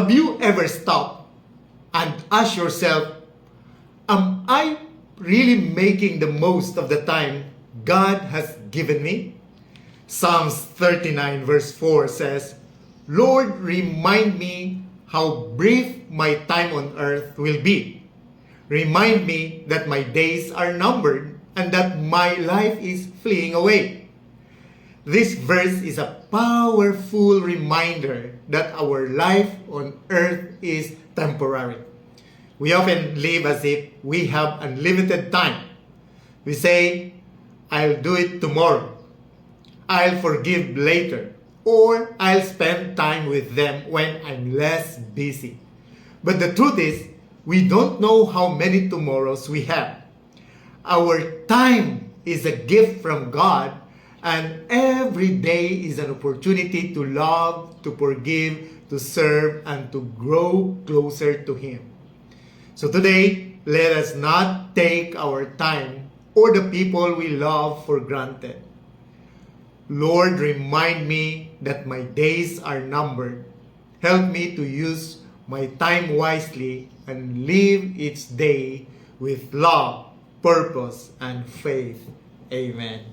Have you ever stopped and asked yourself, am I really making the most of the time God has given me? Psalms 39 verse 4 says, Lord, remind me how brief my time on earth will be. Remind me that my days are numbered and that my life is fleeing away. This verse is a powerful reminder that our life on earth is temporary. We often live as if we have unlimited time. We say, I'll do it tomorrow. I'll forgive later. Or I'll spend time with them when I'm less busy. But the truth is, we don't know how many tomorrows we have. Our time is a gift from God, and every day is an opportunity to love, to forgive, to serve, and to grow closer to Him. So today, let us not take our time or the people we love for granted. Lord, remind me that my days are numbered. Help me to use my time wisely and live each day with love, purpose, and faith. Amen.